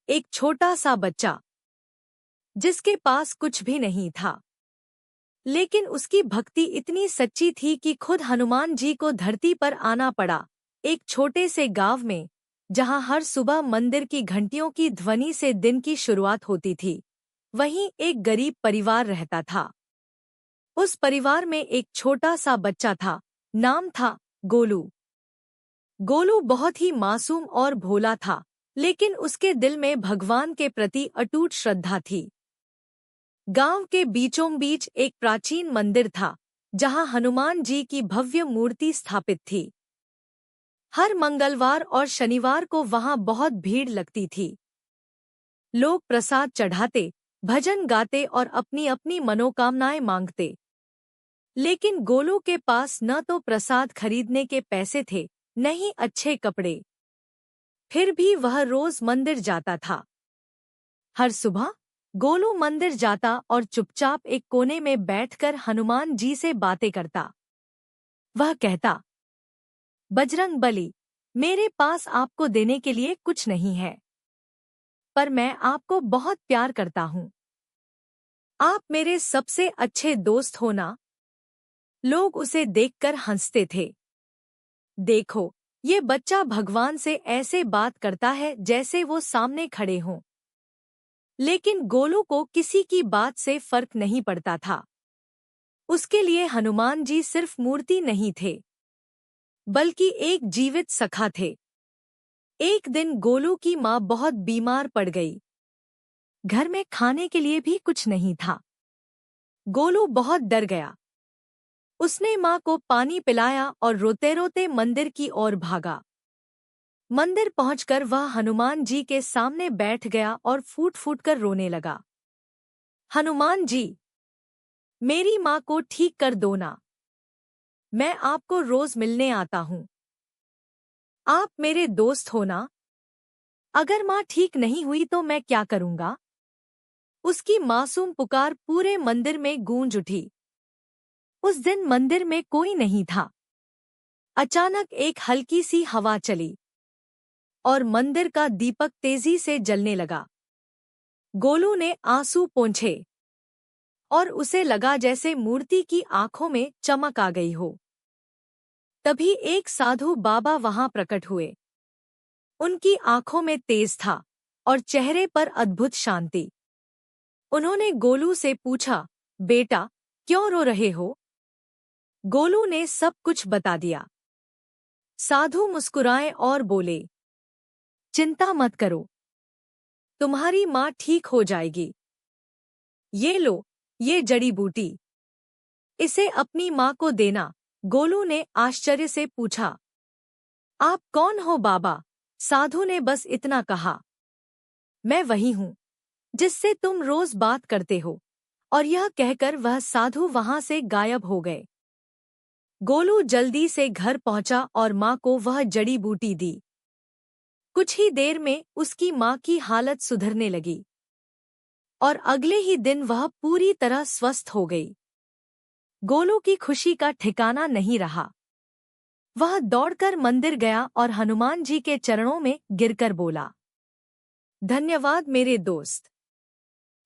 एक छोटा सा बच्चा जिसके पास कुछ भी नहीं था, लेकिन उसकी भक्ति इतनी सच्ची थी कि खुद हनुमान जी को धरती पर आना पड़ा। एक छोटे से गांव में, जहां हर सुबह मंदिर की घंटियों की ध्वनि से दिन की शुरुआत होती थी, वहीं एक गरीब परिवार रहता था। उस परिवार में एक छोटा सा बच्चा था, नाम था गोलू। गोलू बहुत ही मासूम और भोला था, लेकिन उसके दिल में भगवान के प्रति अटूट श्रद्धा थी। गांव के बीचों बीच एक प्राचीन मंदिर था, जहां हनुमान जी की भव्य मूर्ति स्थापित थी। हर मंगलवार और शनिवार को वहां बहुत भीड़ लगती थी। लोग प्रसाद चढ़ाते, भजन गाते और अपनी अपनी मनोकामनाएं मांगते। लेकिन गोलू के पास न तो प्रसाद खरीदने के पैसे थे, न ही अच्छे कपड़े। फिर भी वह रोज मंदिर जाता था। हर सुबह गोलू मंदिर जाता और चुपचाप एक कोने में बैठकर हनुमान जी से बातें करता। वह कहता, बजरंग बली, मेरे पास आपको देने के लिए कुछ नहीं है, पर मैं आपको बहुत प्यार करता हूँ। आप मेरे सबसे अच्छे दोस्त हो ना। लोग उसे देखकर हंसते थे। देखो, ये बच्चा भगवान से ऐसे बात करता है जैसे वो सामने खड़े हों। लेकिन गोलू को किसी की बात से फर्क नहीं पड़ता था। उसके लिए हनुमान जी सिर्फ मूर्ति नहीं थे, बल्कि एक जीवित सखा थे। एक दिन गोलू की माँ बहुत बीमार पड़ गई। घर में खाने के लिए भी कुछ नहीं था। गोलू बहुत डर गया। उसने माँ को पानी पिलाया और रोते रोते मंदिर की ओर भागा। मंदिर पहुंचकर वह हनुमान जी के सामने बैठ गया और फूट फूट कर रोने लगा। हनुमान जी, मेरी माँ को ठीक कर दो ना। मैं आपको रोज मिलने आता हूँ। आप मेरे दोस्त हो ना। अगर माँ ठीक नहीं हुई तो मैं क्या करूँगा? उसकी मासूम पुकार पूरे मंदिर में गूंज उठी। उस दिन मंदिर में कोई नहीं था। अचानक एक हल्की सी हवा चली और मंदिर का दीपक तेजी से जलने लगा। गोलू ने आंसू पोंछे और उसे लगा जैसे मूर्ति की आंखों में चमक आ गई हो। तभी एक साधु बाबा वहां प्रकट हुए। उनकी आंखों में तेज था और चेहरे पर अद्भुत शांति। उन्होंने गोलू से पूछा, बेटा, क्यों रो रहे हो? गोलू ने सब कुछ बता दिया। साधु मुस्कुराए और बोले, चिंता मत करो, तुम्हारी माँ ठीक हो जाएगी। ये लो, ये जड़ी बूटी, इसे अपनी माँ को देना। गोलू ने आश्चर्य से पूछा, आप कौन हो बाबा? साधु ने बस इतना कहा, मैं वही हूँ जिससे तुम रोज बात करते हो। और यह कहकर वह साधु वहां से गायब हो गए। गोलू जल्दी से घर पहुंचा और माँ को वह जड़ी बूटी दी। कुछ ही देर में उसकी माँ की हालत सुधरने लगी और अगले ही दिन वह पूरी तरह स्वस्थ हो गई। गोलू की खुशी का ठिकाना नहीं रहा। वह दौड़कर मंदिर गया और हनुमान जी के चरणों में गिरकर बोला, धन्यवाद मेरे दोस्त।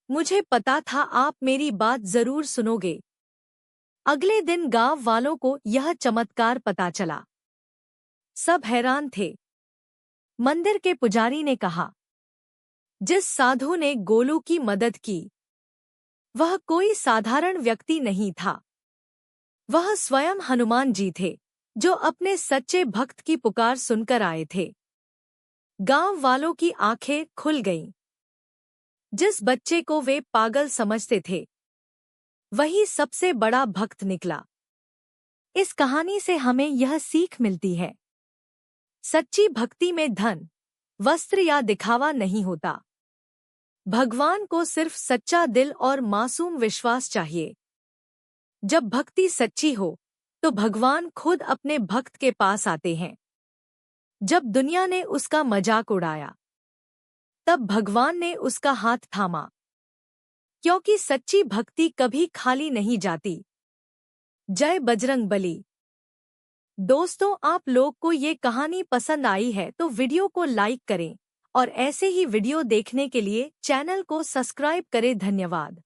मुझे पता था आप मेरी बात जरूर सुनोगे। अगले दिन गांव वालों को यह चमत्कार पता चला। सब हैरान थे। मंदिर के पुजारी ने कहा, जिस साधु ने गोलू की मदद की, वह कोई साधारण व्यक्ति नहीं था। वह स्वयं हनुमान जी थे, जो अपने सच्चे भक्त की पुकार सुनकर आए थे। गांव वालों की आंखें खुल गईं। जिस बच्चे को वे पागल समझते थे, वही सबसे बड़ा भक्त निकला। इस कहानी से हमें यह सीख मिलती है, सच्ची भक्ति में धन, वस्त्र या दिखावा नहीं होता। भगवान को सिर्फ सच्चा दिल और मासूम विश्वास चाहिए। जब भक्ति सच्ची हो, तो भगवान खुद अपने भक्त के पास आते हैं। जब दुनिया ने उसका मजाक उड़ाया, तब भगवान ने उसका हाथ थामा। क्योंकि सच्ची भक्ति कभी खाली नहीं जाती। जय बजरंग बली। दोस्तों, आप लोग को ये कहानी पसंद आई है तो वीडियो को लाइक करें और ऐसे ही वीडियो देखने के लिए चैनल को सब्सक्राइब करें। धन्यवाद।